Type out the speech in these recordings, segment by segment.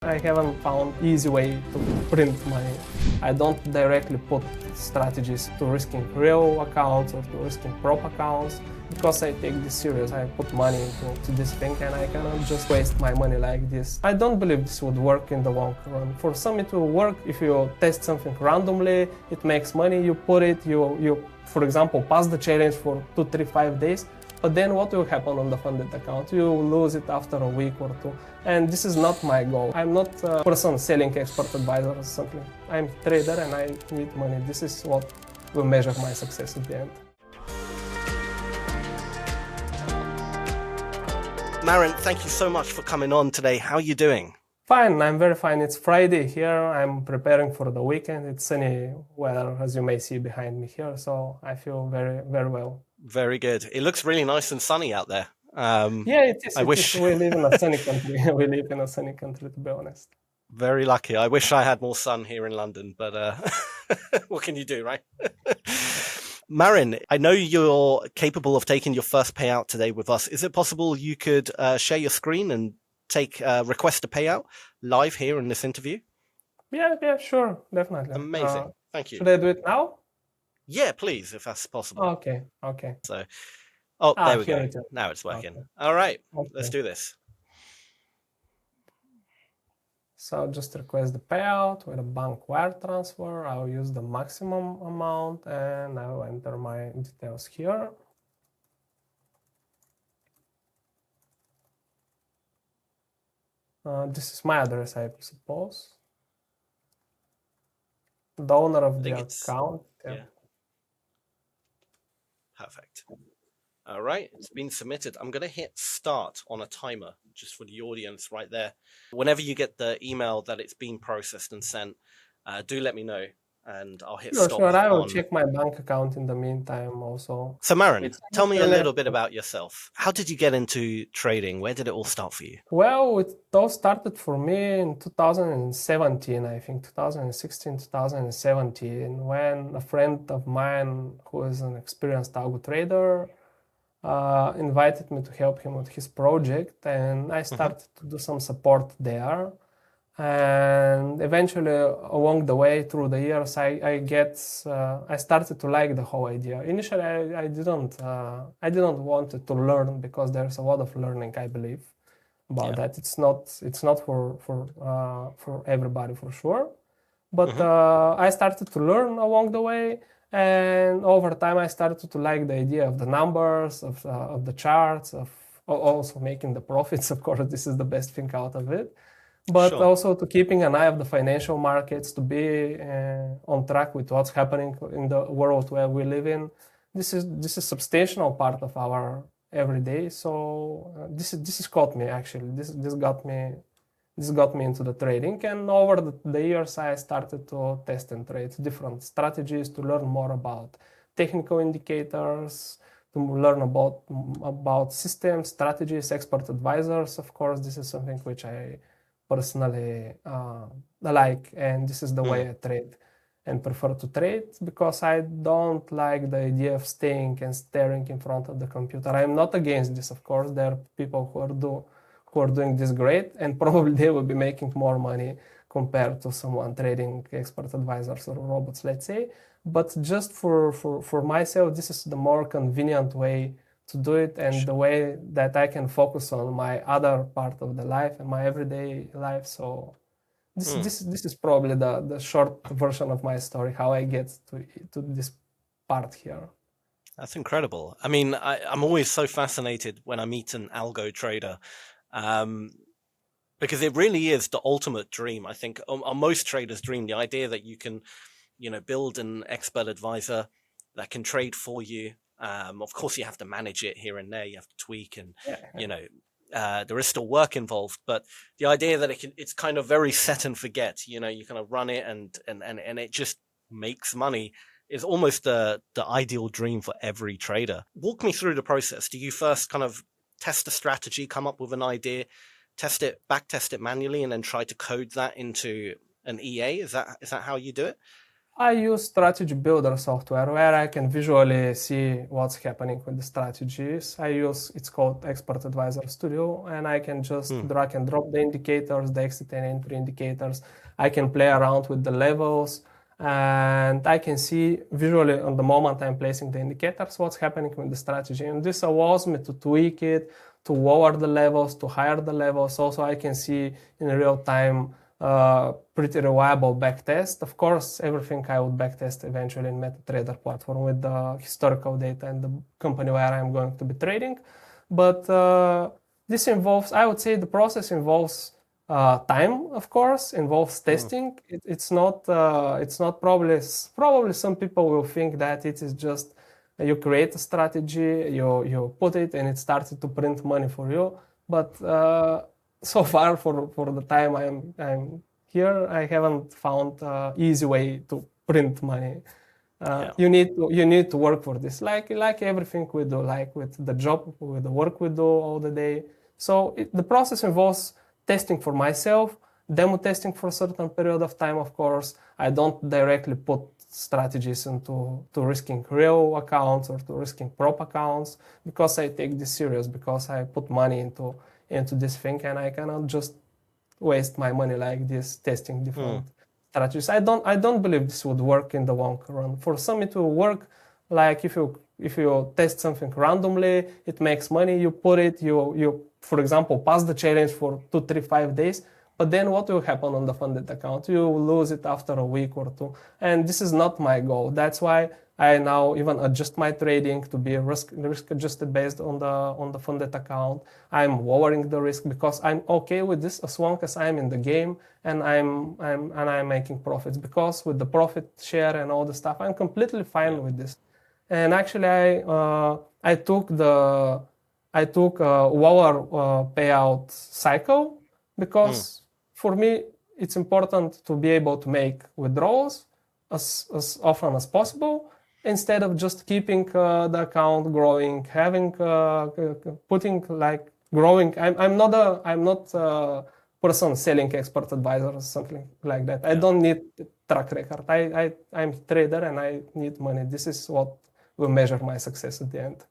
I haven't found easy way to print money. I don't directly put strategies to risking real accounts or to risking prop accounts because I take this serious. I put money into this thing and I cannot just waste my money like this. I don't believe this would work in the long run. For some it will work if you test something randomly, it makes money, you put it, you for example pass the challenge for 2, 3, 5 days. But then what will happen on the funded account? You lose it after a week or two. And this is not my goal. I'm not a person selling expert advisor or something. I'm a trader and I need money. This is what will measure my success at the end. Marin, thank you so much for coming on today. How are you doing? Fine, I'm very fine. It's Friday here. I'm preparing for the weekend. It's sunny weather, as you may see behind me here. So I feel very, very well. Very good. It looks really nice and sunny out there. Yeah, it is. I wish we live in a sunny country. We live in a sunny country, to be honest. Very lucky. I wish I had more sun here in London, but what can you do, right? Marin, I know you're capable of taking your first payout today with us. Is it possible you could share your screen and request a payout live here in this interview? Yeah, sure, definitely. Amazing. Thank you. Should I do it now? Yeah, please, if that's possible. Okay. So, there we go. Now it's working. Okay. All right, Okay. let's do this. So just request the payout with a bank wire transfer. I'll use the maximum amount and I will enter my details here. This is my address, I suppose. The owner of the account. Yeah. Perfect. All right, it's been submitted. I'm going to hit start on a timer just for the audience right there. Whenever you get the email that it's been processed and sent, do let me know and I'll hit stop. Sure, I will check my bank account in the meantime also. So Marin, tell me a little bit about yourself. How did you get into trading? Where did it all start for you? Well, it all started for me in 2017, I think, 2016, 2017, when a friend of mine who is an experienced algo trader invited me to help him with his project, and I started to do some support there. And eventually, along the way through the years, I started to like the whole idea. Initially, I didn't want to learn because there's a lot of learning, I believe, about that. It's not for everybody for sure, but I started to learn along the way. And over time, I started to like the idea of the numbers, of the charts, of also making the profits. Of course, this is the best thing out of it. But also to keeping an eye on the financial markets, to be on track with what's happening in the world where we live in. This is a substantial part of our everyday. So this caught me actually. This got me into the trading, and over the years I started to test and trade different strategies to learn more about technical indicators, to learn about systems, strategies, expert advisors. Of course, this is something which I personally like, and this is the way I trade and prefer to trade, because I don't like the idea of staying and staring in front of the computer. I'm not against this, of course. There are people who are doing this great, and probably they will be making more money compared to someone trading expert advisors or robots, let's say. But just for myself, this is the more convenient way to do it, and the way that I can focus on my other part of the life and my everyday life. So this is probably the short version of my story, how I get to this part here. That's incredible. I mean, I'm always so fascinated when I meet an algo trader, because it really is the ultimate dream. I think on most traders' dream, the idea that you can, build an expert advisor that can trade for you. Of course, you have to manage it here and there. You have to tweak, and there is still work involved. But the idea that it's kind of very set and forget. You kind of run it, and it just makes money is almost the ideal dream for every trader. Walk me through the process. Do you first kind of test a strategy, come up with an idea, backtest it manually, and then try to code that into an EA? Is that how you do it? I use strategy builder software where I can visually see what's happening with the strategies. It's called Expert Advisor Studio, and I can just drag and drop the indicators, the exit and entry indicators. I can play around with the levels, and I can see visually on the moment I'm placing the indicators what's happening with the strategy. And this allows me to tweak it, to lower the levels, to higher the levels. Also, I can see in real time pretty reliable backtest. Of course, everything I would backtest eventually in MetaTrader platform with the historical data and the company where I'm going to be trading. But this involves, I would say the process involves time, of course, involves testing. It's not probably some people will think that it is just you create a strategy, you put it and it starts to print money for you. But so far for the time I'm here, I haven't found easy way to print money. You need to work for this, like everything we do, like with the job, with the work we do all the day. So the process involves testing for myself, demo testing for a certain period of time. Of course, I don't directly put strategies into risking real accounts or to risking prop accounts because I take this serious, because I put money into this thing, and I cannot just waste my money like this testing different strategies. I don't believe this would work in the long run. For some it will work, like if you test something randomly, it makes money, you put it, you for example pass the challenge for 2, 3, 5 days, but then what will happen on the funded account? You will lose it after a week or two, and this is not my goal. That's why I now even adjust my trading to be risk adjusted based on the funded account. I'm lowering the risk because I'm okay with this as long as I'm in the game and I'm making profits. Because with the profit share and all the stuff, I'm completely fine with this. And actually, I took a lower payout cycle because for me it's important to be able to make withdrawals as often as possible, instead of just keeping the account growing, having putting like growing. I'm not a person selling expert advisor or something like that. I don't need track record. I'm a trader and I need money. This is what will measure my success at the end.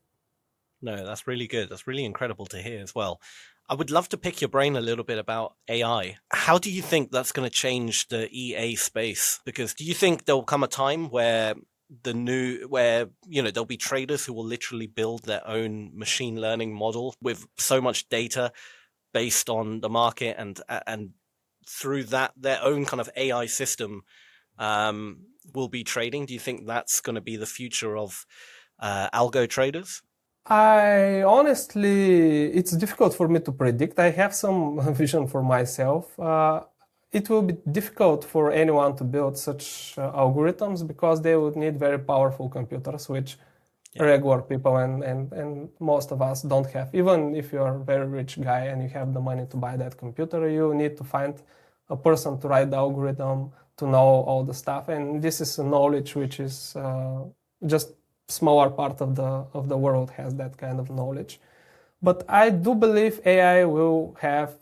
No, that's really good. That's really incredible to hear as well. I would love to pick your brain a little bit about AI. How do you think that's going to change the EA space? Because do you think there'll come a time where there'll be traders who will literally build their own machine learning model with so much data based on the market, and through that their own kind of AI system will be trading? Do you think that's going to be the future of algo traders? I honestly, it's difficult for me to predict. I have some vision for myself. It will be difficult for anyone to build such algorithms because they would need very powerful computers, which regular people and most of us don't have. Even if you're a very rich guy and you have the money to buy that computer, you need to find a person to write the algorithm, to know all the stuff. And this is a knowledge which is just smaller part of the world has that kind of knowledge. But I do believe AI will have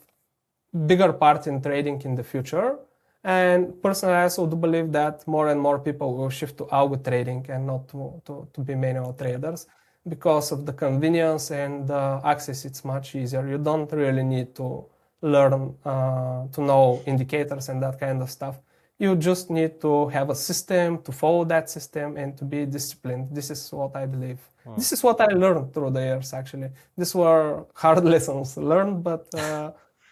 bigger part in trading in the future. And personally, I also do believe that more and more people will shift to algo trading and not to be manual traders, because of the convenience and the access. It's much easier. You don't really need to learn to know indicators and that kind of stuff. You just need to have a system, to follow that system, and to be disciplined. This is what I believe. This is what I learned through the years, actually. These were hard lessons learned, but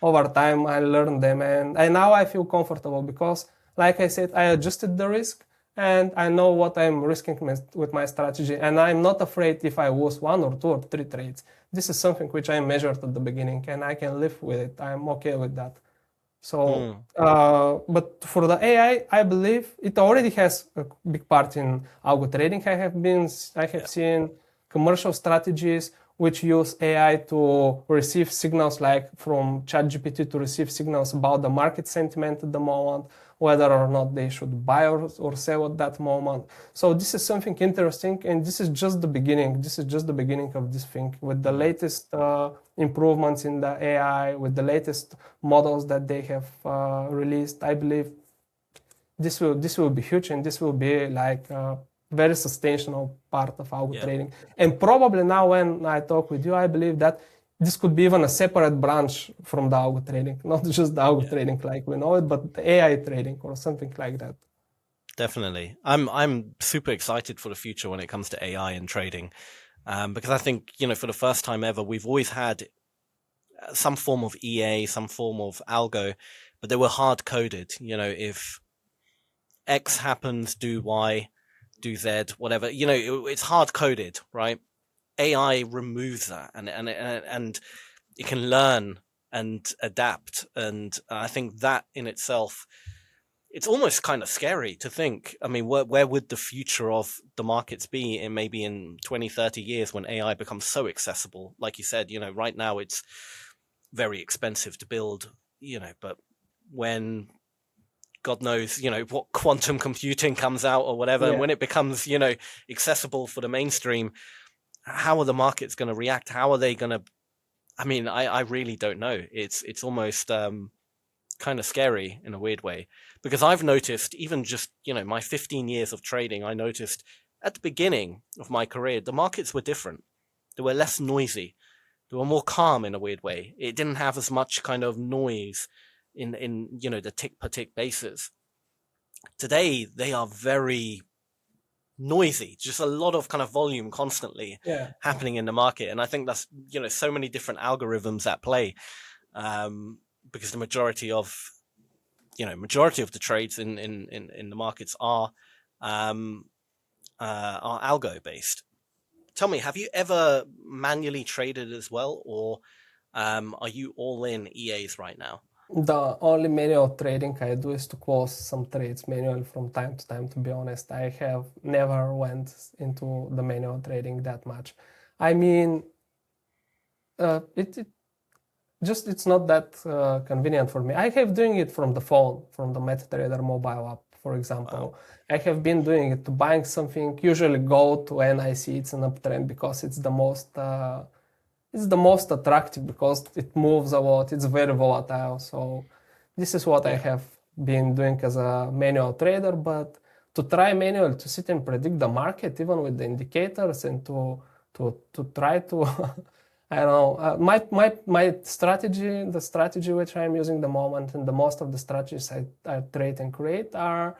over time I learned them. And now I feel comfortable because, like I said, I adjusted the risk and I know what I'm risking with my strategy. And I'm not afraid if I lose 1 or 2 or 3 trades. This is something which I measured at the beginning and I can live with it. I'm okay with that. So, but for the AI, I believe it already has a big part in algo trading. I have seen commercial strategies which use AI to receive signals, like from ChatGPT, to receive signals about the market sentiment at the moment, whether or not they should buy or sell at that moment. So this is something interesting, and this is just the beginning. This is just the beginning of this thing. With the latest improvements in the AI, with the latest models that they have released, I believe this will be huge, and this will be like a very sustainable part of algo trading. And probably now when I talk with you, I believe that this could be even a separate branch from the algo trading, not just the algo trading like we know it, but the AI trading or something like that. Definitely. I'm super excited for the future when it comes to AI and trading, because I think, for the first time ever, we've always had some form of EA, some form of algo, but they were hard coded. If X happens, do Y, do Z, whatever. It's hard coded, right? AI removes that, and it can learn and adapt, and I think that in itself, it's almost kind of scary to think. I mean, where would the future of the markets be in maybe in 20, 30 years when AI becomes so accessible? Like you said, right now it's very expensive to build, but when God knows, what quantum computing comes out or whatever, and when it becomes, accessible for the mainstream, how are the markets going to react? How are they going to? I mean, I really don't know. It's almost kind of scary in a weird way, because I've noticed, even just my 15 years of trading, I noticed at the beginning of my career the markets were different. They were less noisy. They were more calm in a weird way. It didn't have as much kind of noise in the tick per tick basis. Today they are very noisy, just a lot of kind of volume constantly happening in the market, and I think that's so many different algorithms at play, because the majority of the trades in the markets are algo based. Tell me, have you ever manually traded as well, or are you all in EAs right now? The only manual trading I do is to close some trades manually from time to time, to be honest. I have never went into the manual trading that much. I mean, it's not that convenient for me. I have doing it from the phone, from the MetaTrader mobile app, for example. Wow. I have been doing it to buying something, usually gold, when I see it's an uptrend, because it's the most attractive, because it moves a lot. It's very volatile. So this is what I have been doing as a manual trader. But to try manually to sit and predict the market, even with the indicators, and to try to I don't know, my strategy, the strategy which I'm using the moment, and the most of the strategies I trade and create are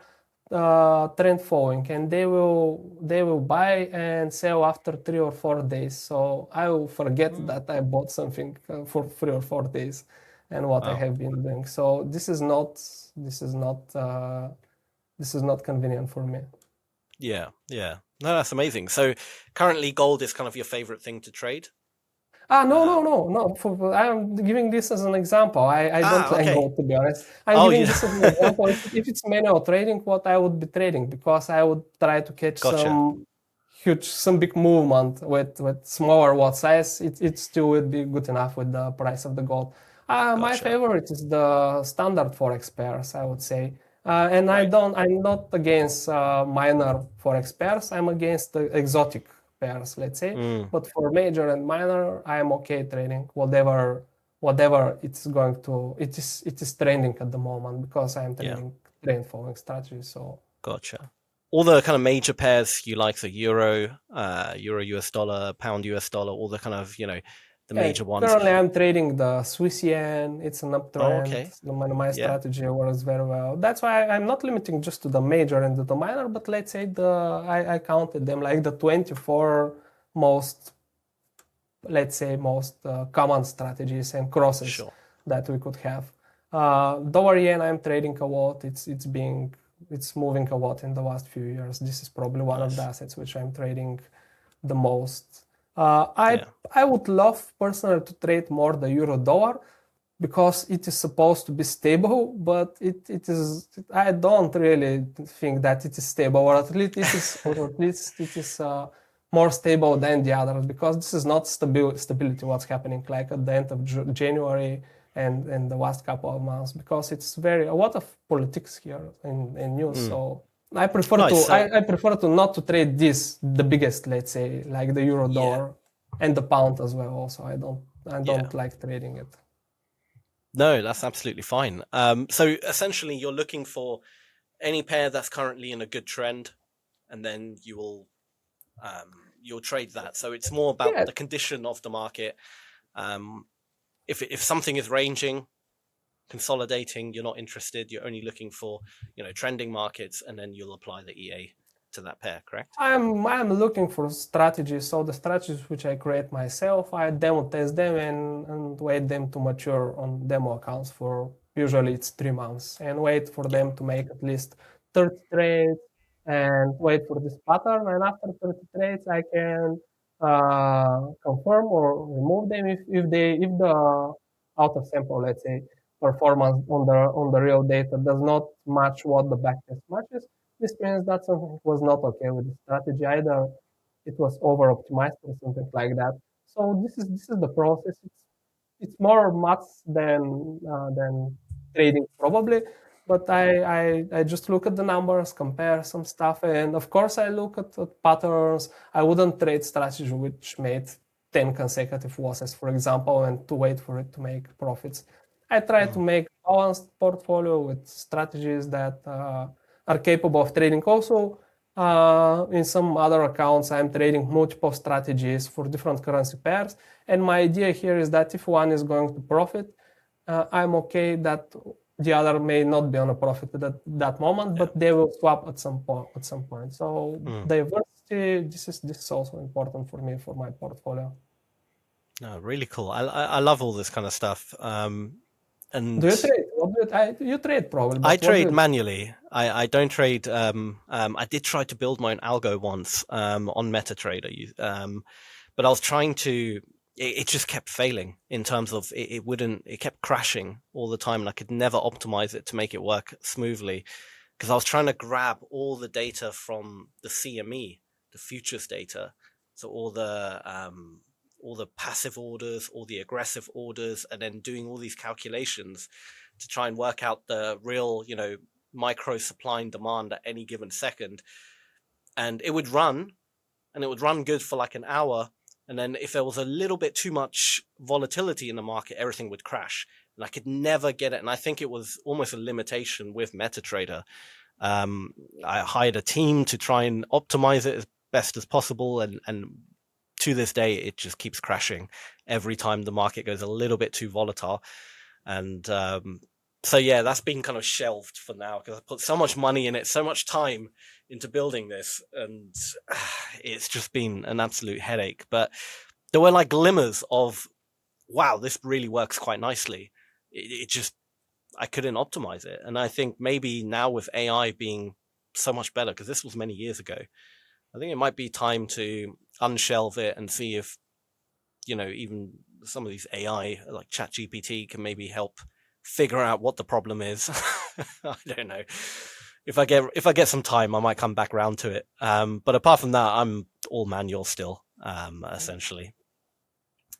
trend following, and they will buy and sell after 3 or 4 days. So I will forget that I bought something for 3 or 4 days, and what I have been doing. So this is not convenient for me. Yeah. No, that's amazing. So currently, gold is kind of your favorite thing to trade? No. I'm giving this as an example. I don't like gold, to be honest. I'm giving this as an example. If it's manual trading, what I would be trading, because I would try to catch some big movement with smaller lot size. It still would be good enough with the price of the gold. My favorite is the standard Forex pairs, I would say. And I'm not against minor Forex pairs. I'm against the exotic pairs, let's say. But for major and minor, I'm okay trading whatever it's going to. It is trending at the moment, because I'm trading trend following strategy. So gotcha. All the kind of major pairs you like, the euro, US dollar, pound US dollar, all the kind of the major ones. Currently, I'm trading the Swiss yen. It's an uptrend. My strategy works very well. That's why I'm not limiting just to the major and the minor, but let's say I counted them like the 24 most common strategies and crosses that we could have. Dollar yen, I'm trading a lot. It's moving a lot in the last few years. This is probably one of the assets which I'm trading the most. I would love personally to trade more the euro dollar, because it is supposed to be stable, but it is. I don't really think that it is stable, or at least it is more stable than the others, because this is not stability. What's happening like at the end of January and the last couple of months, because it's a lot of politics here in news. So I prefer I prefer to not to trade the biggest, let's say, like the euro dollar and the pound as well. Also, I don't like trading it. No, that's absolutely fine. So essentially, you're looking for any pair that's currently in a good trend, and then you'll trade that. So it's more about Yeah, the condition of the market. If something is ranging, consolidating, you're not interested. You're only looking for trending markets, and then you'll apply the EA to that pair. Correct? I'm looking for strategies. So the strategies which I create myself, I demo test them and wait them to mature on demo accounts for usually it's 3 months, and wait for Yeah. them to make at least 30 trades and wait for this pattern. And after 30 trades, I can confirm or remove them if the out of sample, let's say, performance on the real data does not match what the backtest matches. This means that something was not okay with the strategy. Either it was over optimized or something like that. So this is the process. It's more maths than trading probably. But I just look at the numbers, compare some stuff, and of course I look at patterns. I wouldn't trade strategy which made 10 consecutive losses, for example, and to wait for it to make profits. I try to Mm. make balanced portfolio with strategies that are capable of trading. Also, in some other accounts, I'm trading multiple strategies for different currency pairs. And my idea here is that if one is going to profit, I'm okay that the other may not be on a profit at that moment, Yeah. but they will swap at some point. So Mm. diversity, this is also important for me for my portfolio. No, really cool. I love all this kind of stuff. Do you And trade? What do you trade probably, I but what do trade you? manually. I don't trade. I did try to build my own algo once on MetaTrader, but I was trying to. It just kept failing in terms of it wouldn't. It kept crashing all the time, and I could never optimize it to make it work smoothly because I was trying to grab all the data from the CME, the futures data, so all the passive orders, all the aggressive orders, and then doing all these calculations to try and work out the real, micro supply and demand at any given second. And it would run, and it would run good for like an hour. And then if there was a little bit too much volatility in the market, everything would crash. And I could never get it. And I think it was almost a limitation with MetaTrader. Um, I hired a team to try and optimize it as best as possible. And to this day, it just keeps crashing every time the market goes a little bit too volatile. And so yeah, that's been kind of shelved for now because I put so much money in it, so much time into building this, and it's just been an absolute headache. But there were like glimmers of, wow, this really works quite nicely. It just, I couldn't optimize it, and I think maybe now with AI being so much better, because this was many years ago, I think it might be time to unshelve it and see if even some of these AI like ChatGPT can maybe help figure out what the problem is. I don't know. If I get some time, I might come back around to it. But apart from that, I'm all manual still, essentially.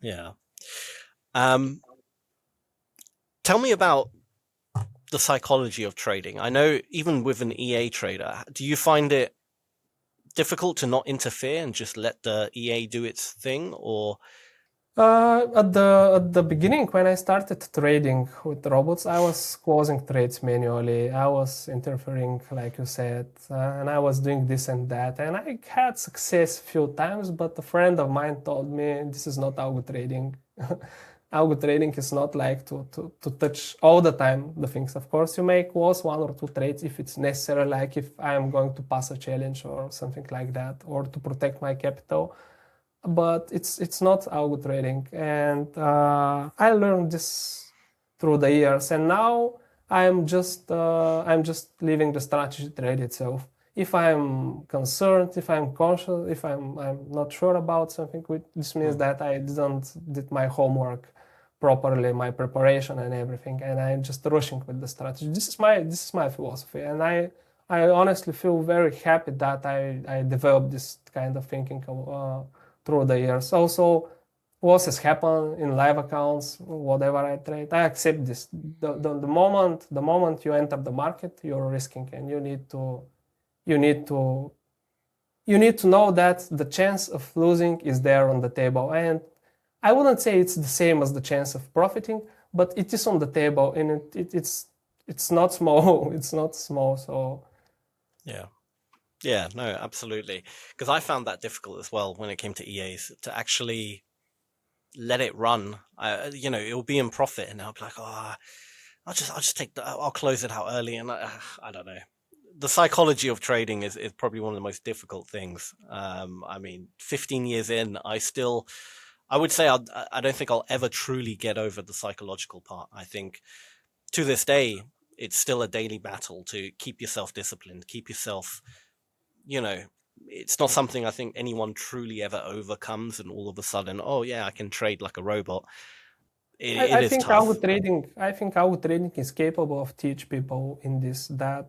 Yeah. Um, Tell me about the psychology of trading. I know even with an EA trader, do you find it difficult to not interfere and just let the EA do its thing, or At the beginning, when I started trading with robots, I was closing trades manually. I was interfering, like you said, and I was doing this and that. And I had success a few times, but a friend of mine told me this is not algo trading. Algo trading is not like to touch all the time the things. Of course, you may close one or two trades if it's necessary, like if I am going to pass a challenge or something like that, or to protect my capital, but it's not algo trading. And I learned this through the years, and now I'm just leaving the strategy trade itself. If I'm concerned, if I'm conscious, if I'm not sure about something, this means hmm, that I didn't did my homework properly, my preparation and everything, and I'm just rushing with the strategy. This is my philosophy, and I honestly feel very happy that I developed this kind of thinking through the years. Also, losses happen in live accounts, whatever I trade. I accept this. The moment you enter the market, you're risking, and you need to you need to know that the chance of losing is there on the table. And I wouldn't say it's the same as the chance of profiting, but it is on the table, and it's it's not small. It's not small. So Yeah, no, absolutely. Because I found that difficult as well when it came to EAs to actually let it run. It will be in profit, and I'll be like, oh, I'll just I'll close it out early, and I don't know. The psychology of trading is probably one of the most difficult things. I mean, 15 years in, I would say I don't think I'll ever truly get over the psychological part. I think to this day, it's still a daily battle to keep yourself disciplined, keep yourself, it's not something I think anyone truly ever overcomes and all of a sudden, oh yeah, I can trade like a robot. It I is think algo tough. trading. I think algo trading is capable of teach people in this Yeah.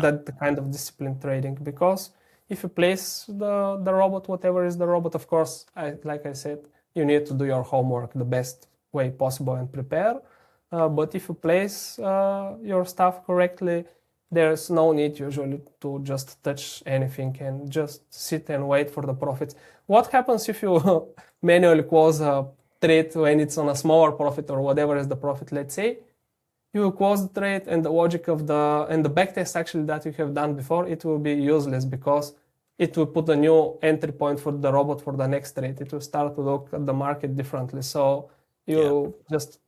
that the kind of discipline trading, because if you place the robot, whatever is the robot, of course, like I said, you need to do your homework the best way possible and prepare. But if you place your stuff correctly, there's no need usually to just touch anything and just sit and wait for the profits. What happens if you manually close a trade when it's on a smaller profit or whatever is the profit, let's say? You will close the trade, and the logic of the backtest actually that you have done before, it will be useless, because it will put a new entry point for the robot for the next trade. It will start to look at the market differently. So Yeah. you just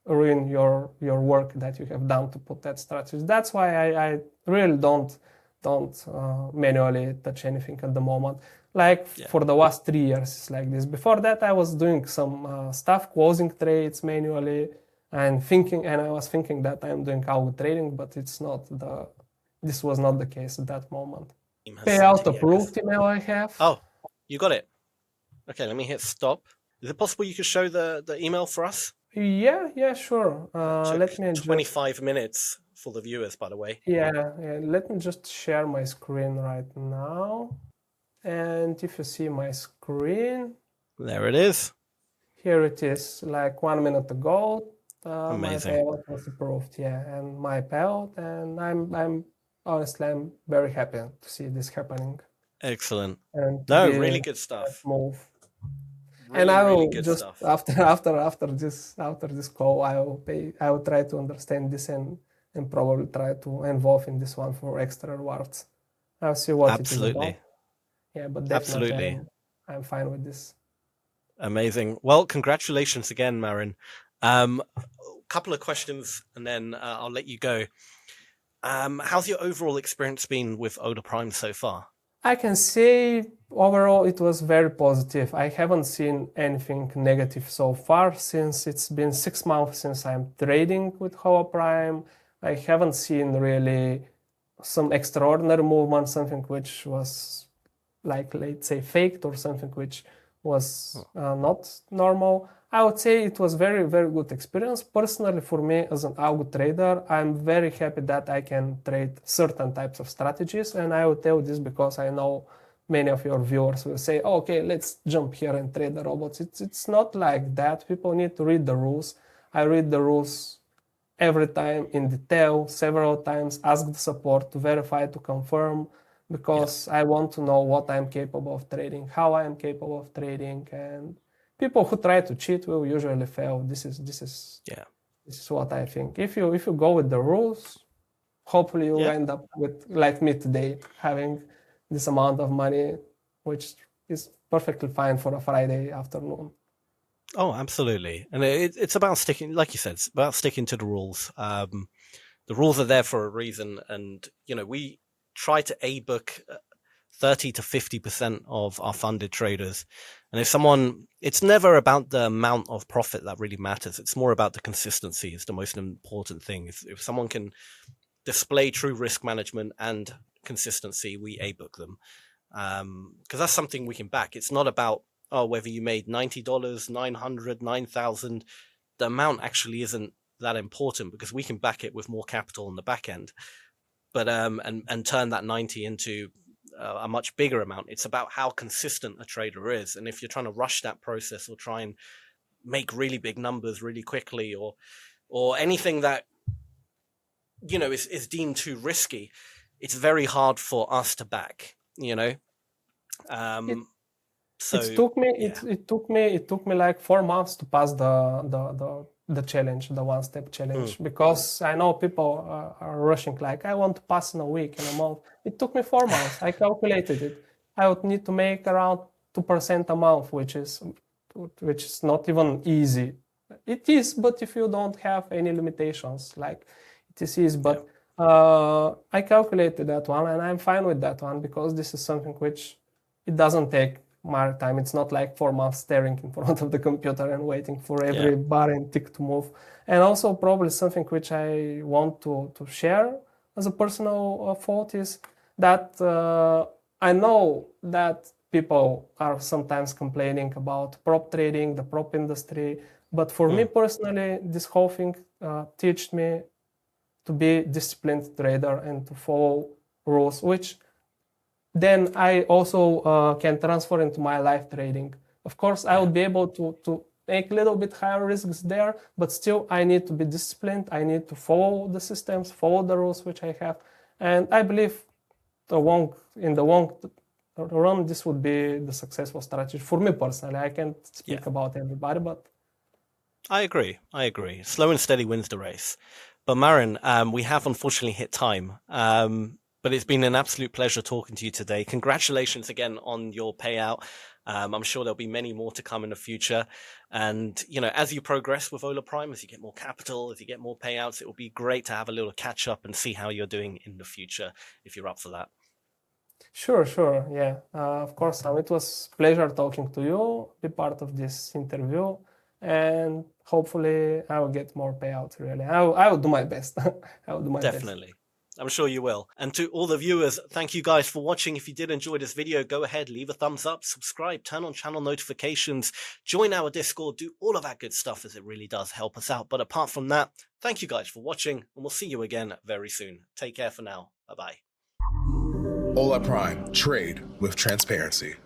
ruin your work that you have done to put that strategy. That's why I really don't manually touch anything at the moment. Like Yeah. for the last 3 years, it's like this. Before that, I was doing some stuff, closing trades manually, and I was thinking that I'm doing algo trading, but this was not the case at that moment. Team has sent Payout it, yeah, because approved email I have. oh, you got it. Okay, let me hit stop. Is it possible you could show the email for us? Yeah, sure. That took Let me just 25 minutes for the viewers, by the way. yeah, let me just share my screen right now. And if you see my screen, There it is. here it is, like 1 minute ago. My Amazing. payout was approved, yeah, and my payout, and I'm honestly I'm very happy to see this happening Excellent. and to No, be really good that stuff. move. And Really, I really will good just stuff. after this call, I will try to understand this and probably try to involve in this one for extra rewards. I'll see what it is about. Absolutely. Yeah, but definitely Absolutely. I'm fine with this. Amazing. Well, congratulations again, Marin. Couple of questions and then I'll let you go. How's your overall experience been with Hola Prime so far? I can say overall it was very positive. I haven't seen anything negative so far, since it's been 6 months since I'm trading with Hola Prime. I haven't seen really some extraordinary movement, something which was like, let's say, faked, or something which was not normal. I would say it was very, very good experience. Personally, for me as an algo trader, I'm very happy that I can trade certain types of strategies. And I will tell this because I know many of your viewers will say, oh, okay, let's jump here and trade the robots. It's not like that. People need to read the rules. I read the rules every time in detail, several times, ask the support to verify, to confirm, Yeah. because I want to know what I'm capable of trading, how I am capable of trading, and people who try to cheat will usually fail. Yeah. This is what I think. If you go with the rules, hopefully you Yeah. end up with, like me today, having this amount of money, which is perfectly fine for a Friday afternoon. Oh, absolutely. And it's about sticking, like you said, it's about sticking to the rules. The rules are there for a reason. And, we try to A-book 30 to 50% of our funded traders. And it's never about the amount of profit that really matters. It's more about the consistency is the most important thing. If someone can display true risk management and consistency, we A-book them. Because that's something we can back. It's not about, whether you made $90, 900, 9,000. The amount actually isn't that important because we can back it with more capital on the back end. But and turn that 90 into a much bigger amount. It's about how consistent a trader is. And if you're trying to rush that process or try and make really big numbers really quickly, or anything that is deemed too risky, it's very hard for us to back. It, So it took me yeah. it took me like 4 months to pass the the challenge, the one-step challenge, because I know people are rushing like, I want to pass in a week, in a month. It took me 4 months. I calculated it. I would need to make around 2% a month, which is not even easy. It is, but if you don't have any limitations, like it is easy. But I calculated that one, and I'm fine with that one, because this is something which it doesn't take my time. It's not like 4 months staring in front of the computer and waiting for every bar and tick to move. And also probably something which I want to share as a personal thought is that I know that people are sometimes complaining about prop trading, the prop industry. But for me personally, this whole thing taught me to be a disciplined trader and to follow rules, which then I also can transfer into my live trading. Of course, I would be able to take a little bit higher risks there, but still I need to be disciplined. I need to follow the systems, follow the rules which I have. And I believe in the long run, this would be the successful strategy for me personally. I can't speak about everybody, but I agree. Slow and steady wins the race. But Marin, we have unfortunately hit time. But it's been an absolute pleasure talking to you today. Congratulations again on your payout. I'm sure there'll be many more to come in the future. And, as you progress with Hola Prime, as you get more capital, as you get more payouts, it will be great to have a little catch up and see how you're doing in the future, if you're up for that. Sure. Yeah, of course. It was a pleasure talking to you, be part of this interview. And hopefully I will get more payouts, really. I will do my best. I will do my best. Definitely. I'm sure you will. And to all the viewers, thank you guys for watching. If you did enjoy this video, go ahead, leave a thumbs up, subscribe, turn on channel notifications, join our Discord, do all of that good stuff, as it really does help us out. But apart from that, thank you guys for watching, and we'll see you again very soon. Take care for now. Bye-bye. Hola Prime, trade with transparency.